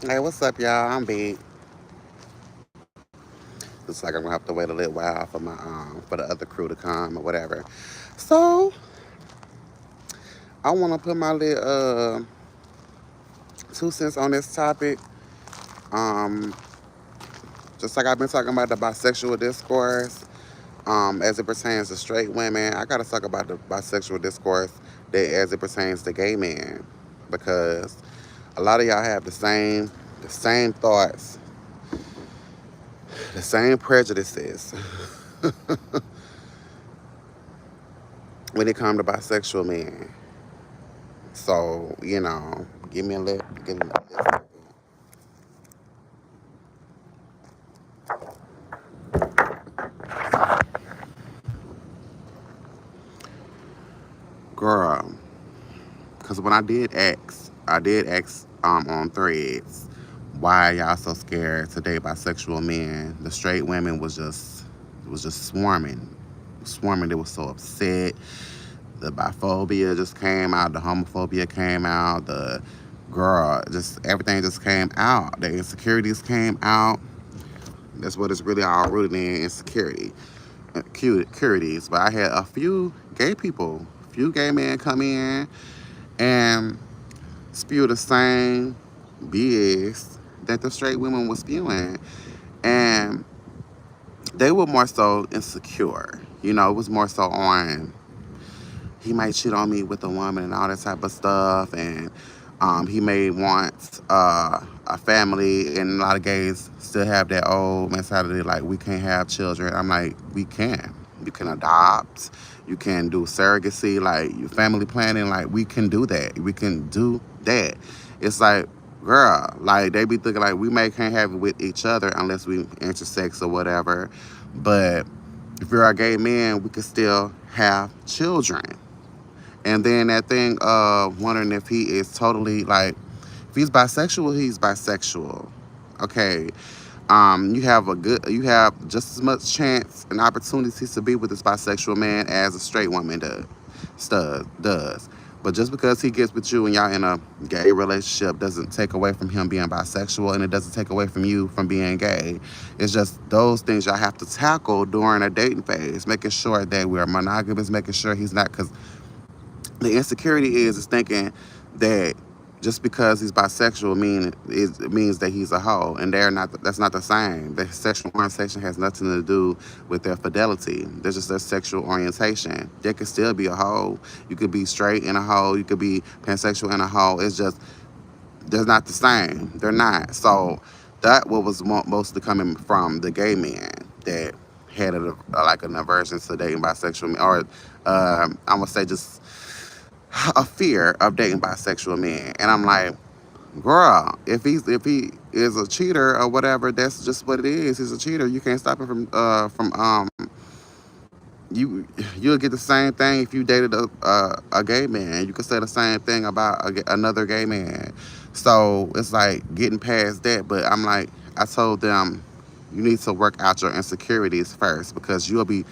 Hey, what's up, y'all? I'm big. Looks like I'm gonna have to wait a little while for the other crew to come or whatever. So I want to put my little 2 cents on this topic. Um, just like I've been talking about the bisexual discourse, as it pertains to straight women, I gotta talk about the bisexual discourse that as it pertains to gay men, because a lot of y'all have the same thoughts, the same prejudices when it comes to bisexual men. So, give me a little, give me a little. Girl, because when I did ask on threads, why y'all so scared to date bisexual men? The straight women was just swarming. They were so upset. The biphobia just came out. The homophobia came out. The girl, just everything just came out. The insecurities came out. That's what it's really all rooted in, insecurity. Insecurities. But I had a few gay men come in and spew the same BS that the straight women was spewing. And they were more so insecure. It was more so on he might cheat on me with a woman and all that type of stuff. And he may want a family. And a lot of gays still have that old mentality like, we can't have children. I'm like, we can. You can adopt. You can do surrogacy, like your family planning. Like, we can do that. We can do that. It's like, girl, like they be thinking like we may can't have it with each other unless we intersex or whatever. But if you're a gay man, we can still have children. And then that thing of wondering if he is totally like, if he's bisexual, he's bisexual. Okay. You have just as much chance and opportunities to be with this bisexual man as a straight woman does. But just because he gets with you and y'all in a gay relationship doesn't take away from him being bisexual, and it doesn't take away from you from being gay. It's just those things y'all have to tackle during a dating phase, making sure that we're monogamous, making sure he's not, because the insecurity is thinking that just because he's bisexual it means that he's a hoe, and they're not. That's not the same. Their sexual orientation has nothing to do with their fidelity. There's just their sexual orientation. They could still be a hoe. You could be straight in a hoe. You could be pansexual in a hoe. It's just they're not the same. They're not. So that what was mostly coming from the gay men that had like an aversion to dating bisexual men, or I'm gonna say just a fear of dating bisexual men. And I'm like, girl, if he is a cheater or whatever, that's just what it is. He's a cheater. You can't stop him from you you'll get the same thing if you dated a gay man. You could say the same thing about another gay man. So it's like getting past that. But I'm like, I told them, you need to work out your insecurities first, because you'll be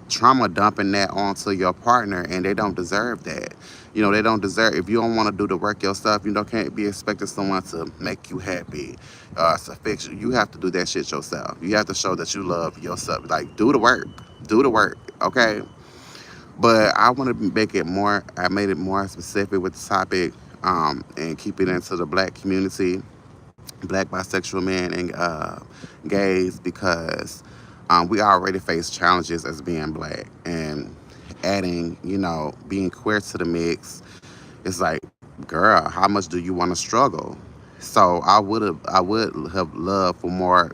trauma dumping that onto your partner, and they don't deserve that. They don't deserve, if you don't want to do the work yourself, can't be expecting someone to make you happy, to fix you. You have to do that shit yourself. You have to show that you love yourself. Like, do the work. Do the work, okay? But I want to make it more, I made it more specific with the topic, and keep it into the black community, black bisexual men and gays, because we already face challenges as being black, and adding, being queer to the mix. It's like, girl, how much do you want to struggle? So I would have loved for more,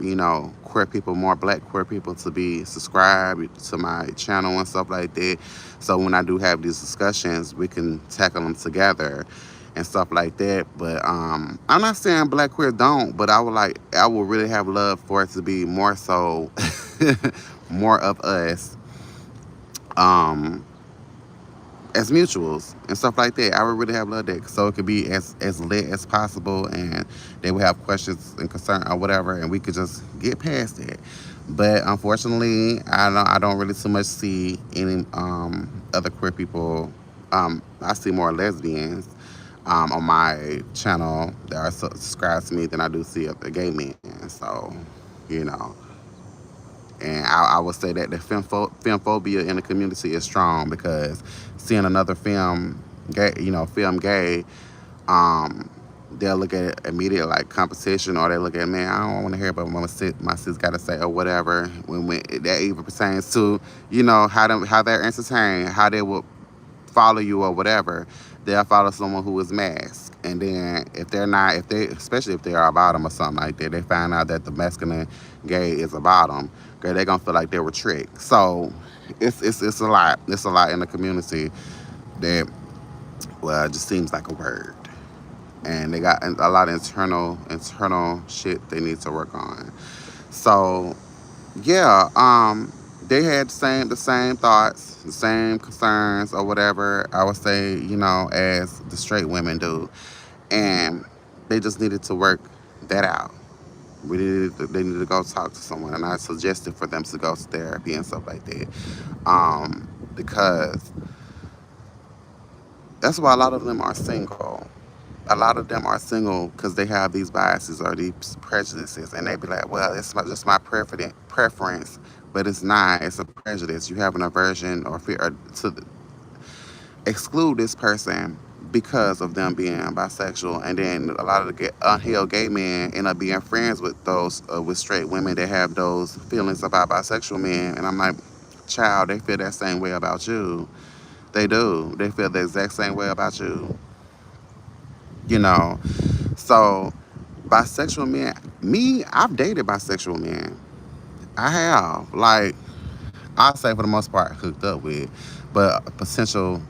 queer people, more black queer people to be subscribed to my channel and stuff like that. So when I do have these discussions, we can tackle them together and stuff like that. But I'm not saying black queer don't, but I would really have love for it to be more so, more of us, um, as mutuals and stuff like that. I would really have loved that, so it could be as lit as possible, and they would have questions and concern or whatever, and we could just get past it. But unfortunately, I don't really too much see any other queer people. I see more lesbians, on my channel that are subscribed to me than I do see of the gay men. So, you know, and I would say that the femphobia in the community is strong because seeing another film gay, film gay, um, they'll look at it immediately like competition, or they look at, man, I don't want to hear about what my sis got to say or whatever. When that even pertains to, how they're entertained, how they will follow you or whatever, they'll follow someone who is masked. And then if they're not, especially if they are a bottom or something like that, they find out that the masculine gay is a bottom, girl, they're gonna feel like they were tricked. So it's a lot. It's a lot in the community that, well, it just seems like a word. And they got a lot of internal shit they need to work on. So yeah, they had the same thoughts, the same concerns or whatever, I would say, as the straight women do. And they just needed to work that out. They needed to go talk to someone, and I suggested for them to go to therapy and stuff like that. Because that's why a lot of them are single. A lot of them are single because they have these biases or these prejudices, and they be like, "Well, it's just my preference," but it's not. It's a prejudice. You have an aversion or fear to exclude this person because of them being bisexual, and then a lot of the unhealed gay men end up being friends with those with straight women that have those feelings about bisexual men, and I'm like, child, they feel that same way about you. They do. They feel the exact same way about you. You know. So bisexual men, me, I've dated bisexual men. I have. Like, I say for the most part hooked up with, but a potential,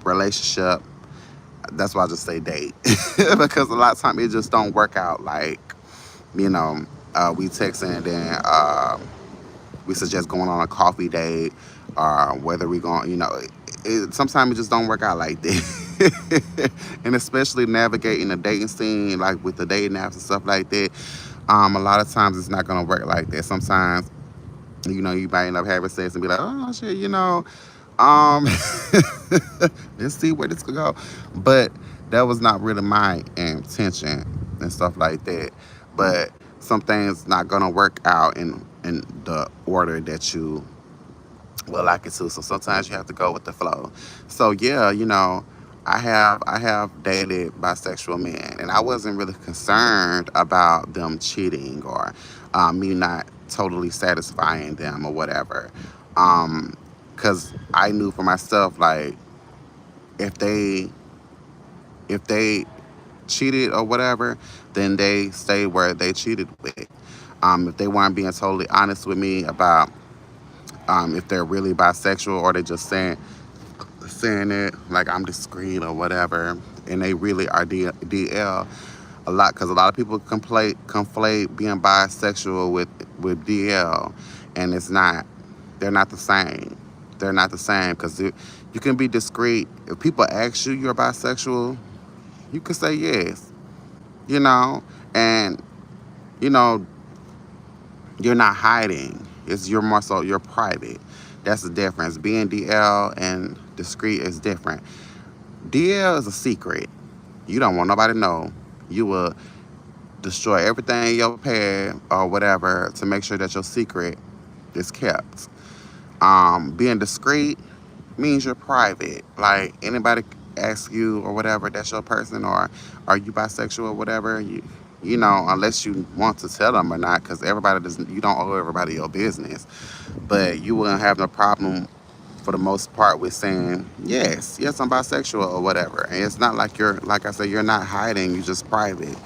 relationship. That's why I just say date because a lot of time it just don't work out. Like, you know, we texting and then we suggest going on a coffee date, or whether we going, sometimes it just don't work out like that. And especially navigating the dating scene, like with the dating apps and stuff like that. A lot of times it's not gonna work like that. Sometimes, you might end up having sex and be like, oh shit, um, let's see where this could go. But that was not really my intention and stuff like that. But some things not gonna work out in the order that you would like it to. So sometimes you have to go with the flow. So yeah, I have dated bisexual men, and I wasn't really concerned about them cheating or me not totally satisfying them or whatever. Because I knew for myself, like, if they if they cheated or whatever, then they stay where they cheated with. If they weren't being totally honest with me about if they're really bisexual, or they just saying it like I'm discreet or whatever, and they really are DL a lot, because a lot of people conflate being bisexual with DL, and it's not. They're not the same. They're not the same, because you can be discreet. If people ask you you're bisexual, you can say yes. And you know you're not hiding. You're more so you're private. That's the difference. Being DL and discreet is different. DL is a secret. You don't want nobody to know. You will destroy everything in your pad or whatever to make sure that your secret is kept. Being discreet means you're private. Like, anybody asks you or whatever, that's your person, or are you bisexual or whatever, unless you want to tell them or not, because everybody doesn't. You don't owe everybody your business, but you wouldn't have no problem for the most part with saying yes, I'm bisexual or whatever. And it's not like like I said, you're not hiding. You're just private.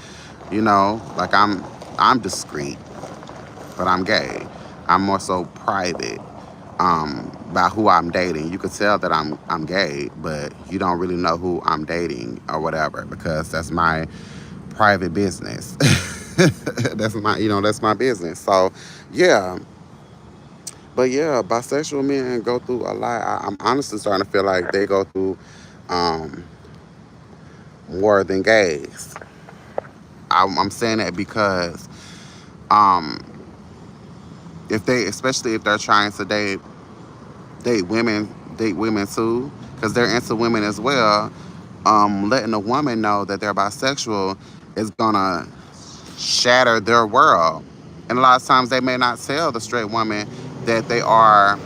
Like I'm discreet, but I'm gay. I'm more so private by who I'm dating. You could tell that I'm gay, but you don't really know who I'm dating or whatever, because that's my private business. That's my business. So yeah, but yeah, bisexual men go through a lot. I'm honestly starting to feel like they go through um, more than gays. I'm saying that because um, especially if they're trying to date women too, because they're into women as well. letting a woman know that they're bisexual is gonna shatter their world. And a lot of times they may not tell the straight woman that they are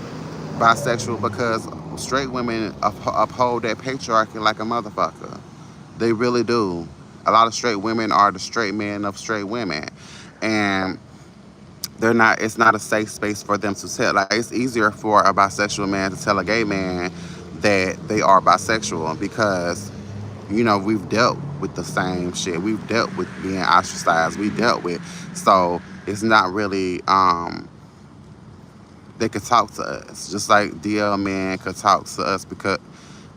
bisexual because straight women uphold that patriarchy like a motherfucker. They really do. A lot of straight women are the straight men of straight women. And they're not, it's not a safe space for them to tell. Like, it's easier for a bisexual man to tell a gay man that they are bisexual because we've dealt with the same shit. We've dealt with being ostracized. We dealt with, so it's not really. They could talk to us just like DL men could talk to us because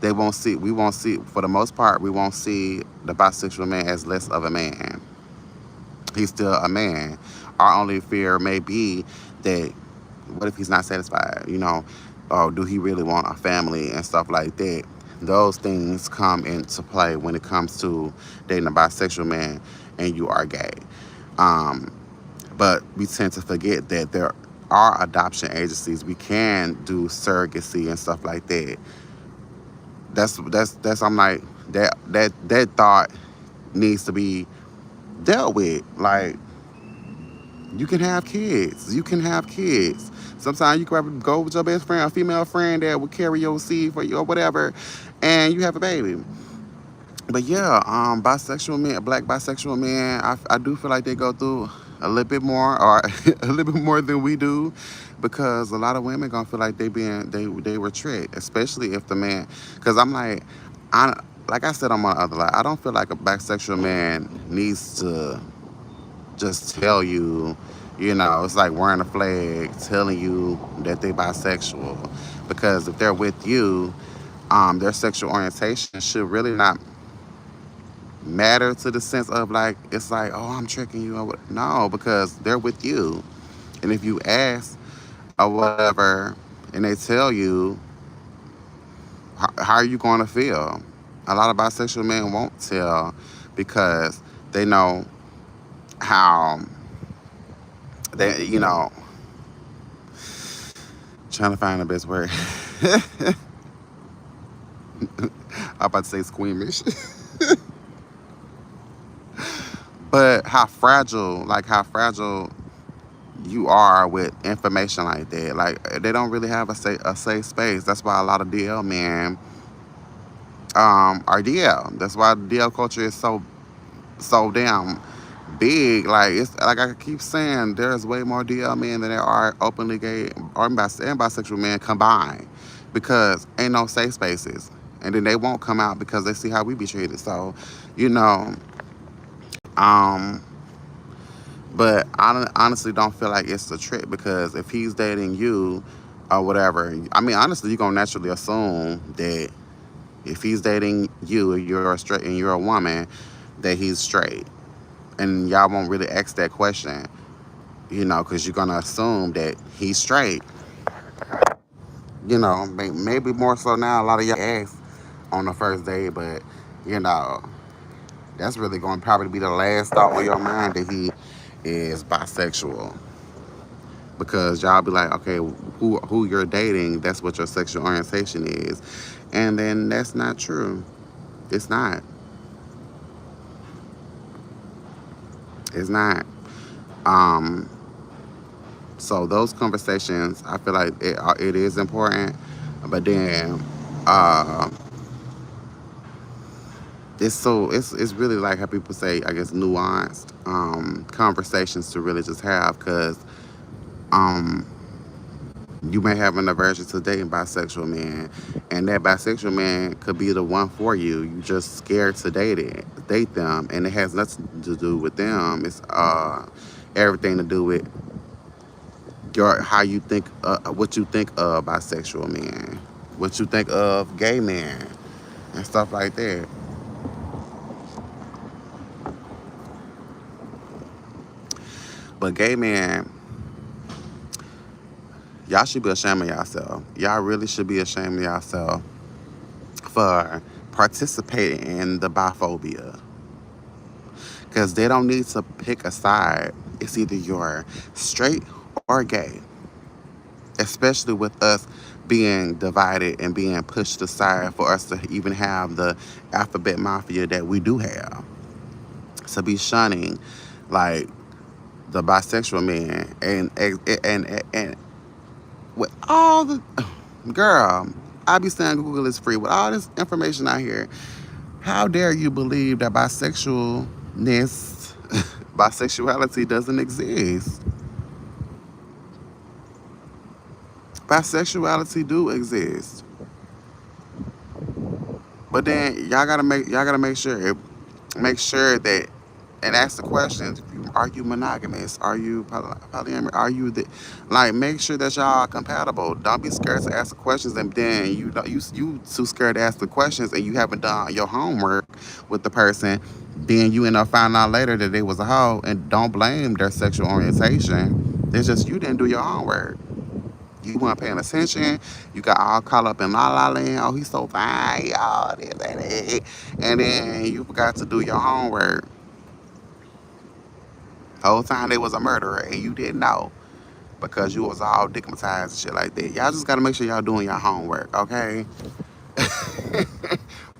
they won't see. We won't see, for the most part. We won't see the bisexual man as less of a man. He's still a man. Our only fear may be that what if he's not satisfied? Or do he really want a family and stuff like that? Those things come into play when it comes to dating a bisexual man and you are gay. Um, but we tend to forget that there are adoption agencies. We can do surrogacy and stuff like that. That's I'm like that thought needs to be dealt with. Like, you can have kids. You can have kids. Sometimes you can go with your best friend, a female friend that will carry your seed for you or whatever, and you have a baby. But yeah, bisexual men, black bisexual men, I do feel like they go through a little bit more, or a little bit more than we do, because a lot of women gonna feel like they were tricked, especially if the man. Because I'm I like I said on my other line, I don't feel like a bisexual man needs to just tell you, it's like wearing a flag telling you that they bisexual. Because if they're with you, their sexual orientation should really not matter to the sense of like, it's like, oh, I'm tricking you. Or what. No, because they're with you. And if you ask or whatever and they tell you, how are you going to feel? A lot of bisexual men won't tell because they know how they, trying to find the best word. I'm about to say squeamish. But how fragile you are with information like that. Like, they don't really have a safe space. That's why a lot of DL men are DL. That's why the DL culture is so damn big. Like, it's like I keep saying, there's way more DL men than there are openly gay or and bisexual men combined, because ain't no safe spaces, and then they won't come out because they see how we be treated. So, you know, um, but I honestly don't feel like it's a trick, because if he's dating you or whatever, I mean, honestly, you're gonna naturally assume that if he's dating you and you're a straight and you're a woman, that he's straight, and y'all won't really ask that question, because you're gonna assume that he's straight. Maybe more so now. A lot of y'all ask on the first date, but you know, that's really going to probably be the last thought on your mind, that he is bisexual, because y'all be like, okay, who you're dating, that's what your sexual orientation is, and then that's not true. It's not. It's not. Um, so those conversations, I feel like it is important, but then uh, it's really like how people say, I guess, nuanced conversations to really just have, because um, you may have an aversion to dating bisexual men, and that bisexual man could be the one for you. You just scared to date them, and it has nothing to do with them. It's everything to do with how you think, what you think of bisexual men, what you think of gay men, and stuff like that. But gay men, y'all should be ashamed of yourself. Y'all really should be ashamed of yourself for participating in the biphobia. Because they don't need to pick a side. It's either you're straight or gay. Especially with us being divided and being pushed aside for us to even have the alphabet mafia that we do have. To be shunning like the bisexual man and with all the girl, I be saying Google is free with all this information out here. How dare you believe that bisexuality doesn't exist? Bisexuality do exist, but then make sure that and ask the questions. Are you monogamous? Are you polyamorous? Are you the like? Make sure that y'all are compatible. Don't be scared to ask the questions, and then you too scared to ask the questions, and you haven't done your homework with the person. Then you end up finding out later that they was a hoe, and don't blame their sexual orientation. It's just you didn't do your homework. You weren't paying attention. You got all caught up in la la land. Oh, he's so fine. Oh, this and that. And then you forgot to do your homework. Whole time they was a murderer and you didn't know because you was all stigmatized and shit like that. Y'all just gotta make sure y'all doing your homework, okay?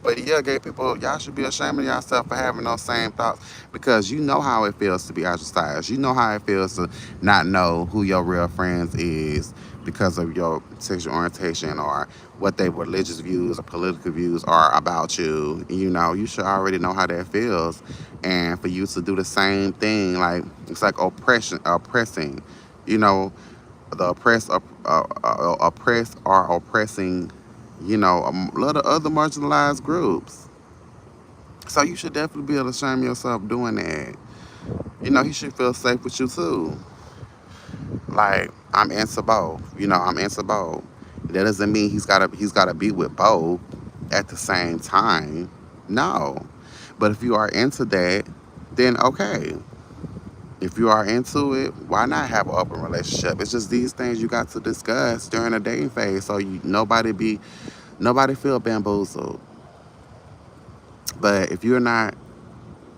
But yeah, gay people, y'all should be ashamed of yourself for having those same thoughts because you know how it feels to be ostracized. You know how it feels to not know who your real friends is because of your sexual orientation or what their religious views or political views are about you. You know, you should already know how that feels. And for you to do the same thing, like it's like oppressing, you know, the oppressed are oppressing, you know, a lot of other marginalized groups. So you should definitely be able to shame yourself doing that. You know, he should feel safe with you too. Like I'm into both. You know, I'm into both. That doesn't mean he's gotta be with both at the same time. No. But if you are into that, then okay. If you are into it, why not have an open relationship? It's just these things you got to discuss during the dating phase, so nobody feel bamboozled. But if you're not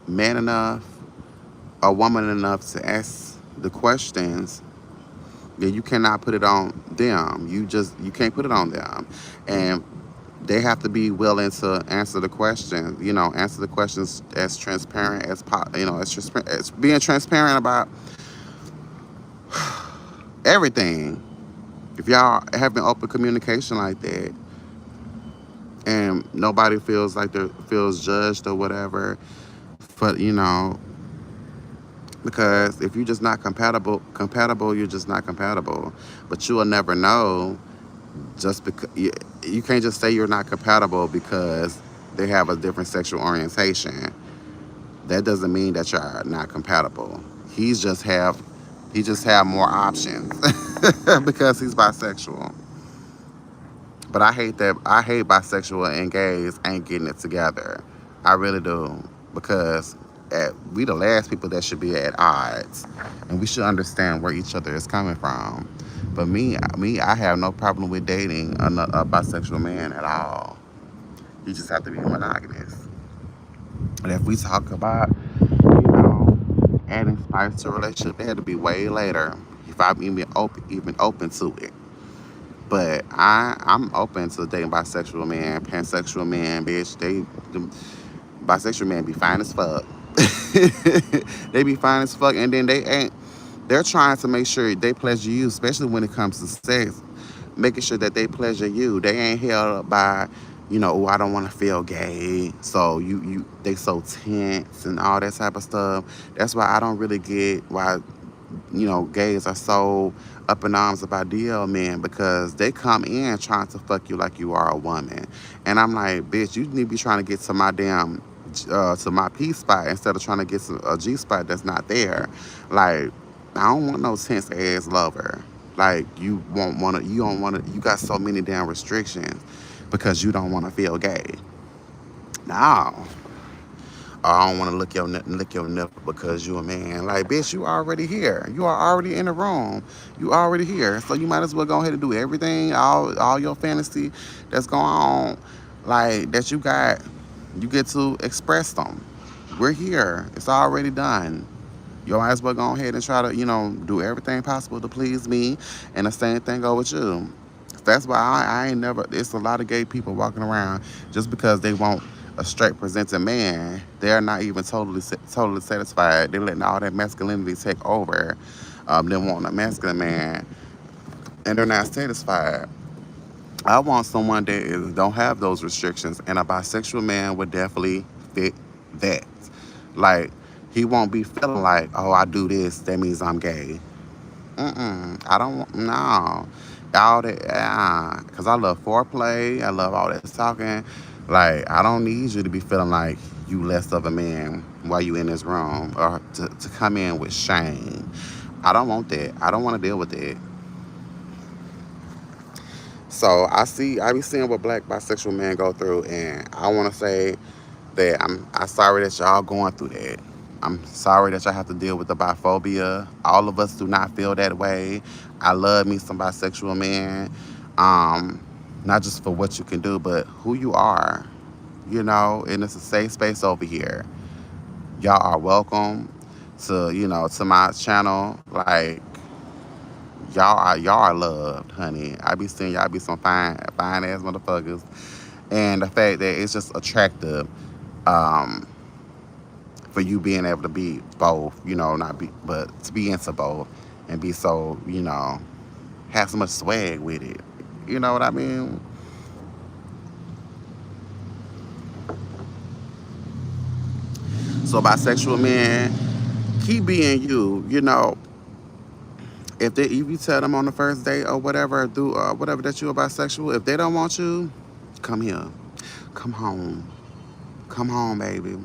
man enough or woman enough to ask the questions, then you cannot put it on them. You can't put it on them, and they have to be willing to answer the questions. You know, answer the questions as transparent as as being transparent about everything. If y'all having open communication like that, and nobody feels like they feels judged or whatever, but you know, because if you're just not compatible, you're just not compatible. But you will never know just because you can't just say you're not compatible because they have a different sexual orientation. That doesn't mean that you're not compatible. He just have more options because he's bisexual. But I hate bisexual and gays ain't getting it together. I really do because we the last people that should be at odds, and we should understand where each other is coming from. But I have no problem with dating a bisexual man at all. You just have to be monogamous. And if we talk about, adding spice to a relationship, it had to be way later if I'm even open to it. But I'm open to dating bisexual men, pansexual men, bitch. The bisexual men be fine as fuck. They be fine as fuck, and then they're trying to make sure they pleasure you, especially when it comes to sex, making sure that they pleasure you. They ain't held up by, oh, I don't want to feel gay. So they so tense and all that type of stuff. That's why I don't really get why, gays are so up in arms about DL men because they come in trying to fuck you like you are a woman. And I'm like, bitch, you need to be trying to get to my damn to my P spot instead of trying to get to a G spot that's not there. Like, I don't want no tense ass lover. Like, you don't want to, you got so many damn restrictions because you don't want to feel gay. No. I don't want to lick your nipple because you a man. Like, bitch, you already here. You are already in the room. You already here. So you might as well go ahead and do everything, all your fantasy that's going on, like, that you got, you get to express them. We're here. It's already done. You might as well go ahead and try to, do everything possible to please me. And the same thing go with you. That's why I ain't never. It's a lot of gay people walking around just because they want a straight presenting man. They're not even totally satisfied. They're letting all that masculinity take over. They want a masculine man, and they're not satisfied. I want someone that don't have those restrictions, and a bisexual man would definitely fit that. Like, he won't be feeling like, oh, I do this, that means I'm gay. I don't want, no. All that, because I love foreplay, I love all that talking. Like, I don't need you to be feeling like you less of a man while you in this room, or to come in with shame. I don't want that. I don't want to deal with that. So I be seeing what black bisexual men go through, and I want to say that I'm sorry that y'all going through that. I'm sorry that y'all have to deal with the biphobia. All of us do not feel that way. I love me some bisexual men, um, not just for what you can do, but who you are. And it's a safe space over here. Y'all are welcome to my channel. Like, y'all are loved, honey. I be seeing y'all be some fine ass motherfuckers, and the fact that it's just attractive, um, for you being able to be both, not be, but to be into both and be so, have so much swag with it. You know what I mean? So bisexual men, keep being you. If you tell them on the first date or whatever, do whatever that you're bisexual, if they don't want you, come here, come home, come home, baby,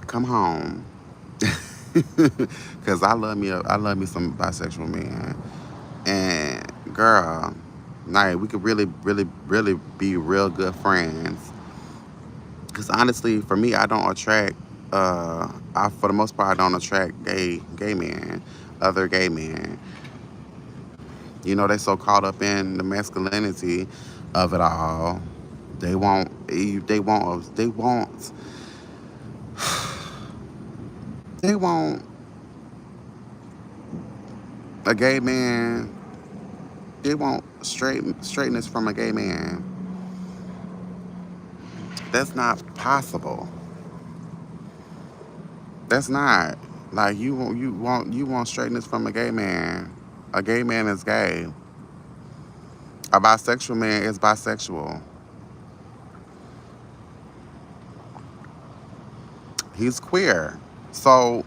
come home. Cause I love me some bisexual men. And girl, like, we could really, really, really be real good friends. Cause honestly, for me, I don't attract. For the most part, I don't attract gay men, other gay men. They so caught up in the masculinity of it all. They want. They want. They want. They want a gay man. They want straightness from a gay man. That's not possible. That's not. Like, you want straightness from a gay man. A gay man is gay. A bisexual man is bisexual. He's queer. So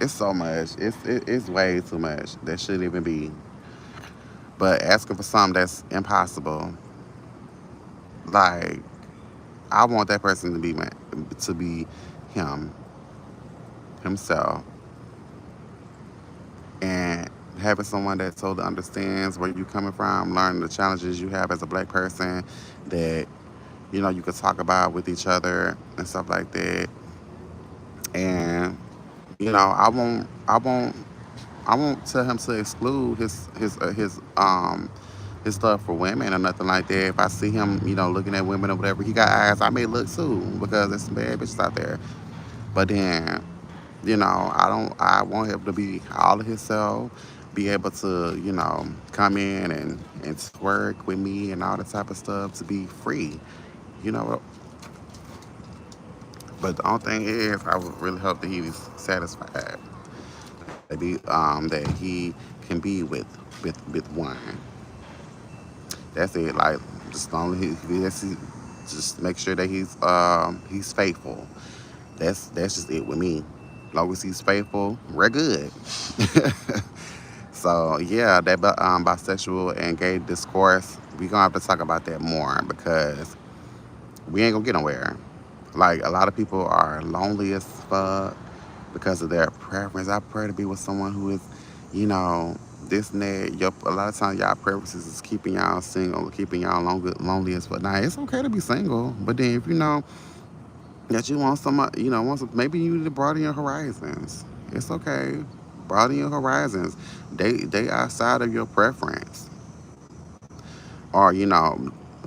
it's so much. It's way too much. That shouldn't even be. But asking for something that's impossible. Like, I want that person to be him, himself, and having someone that totally understands where you're coming from, learning the challenges you have as a black person, that you could talk about with each other and stuff like that. And I won't tell him to exclude his love for women or nothing like that. If I see him, looking at women or whatever, he got eyes, I may look too, because there's some bad bitches out there. But then, I want him to be all of himself, be able to, come in and twerk with me and all that type of stuff, to be free, you know. But the only thing is, I would really hope that he was satisfied, that he can be with one. That's it. Like, just long as just make sure that he's faithful. That's just it with me. As long as he's faithful, we're good. So yeah, that bisexual and gay discourse, we gonna have to talk about that more, because we ain't gonna get nowhere. Like, a lot of people are lonely as fuck because of their preference. I prefer to be with someone who is, you know, this and that. A lot of times, y'all preferences is keeping y'all single, keeping y'all lonely as fuck. Now, it's okay to be single, but then if you know that you want maybe you need to broaden your horizons. It's okay. Broaden your horizons. They outside of your preference. Or,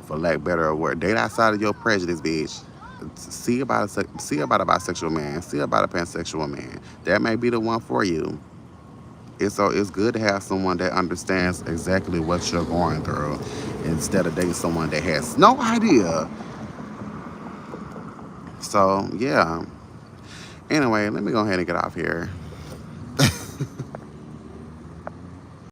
for lack of better word, date outside of your prejudice, bitch. See about a bisexual man. See about a pansexual man. That may be the one for you. It's good to have someone that understands exactly what you're going through instead of dating someone that has no idea. So yeah. Anyway, let me go ahead and get off here.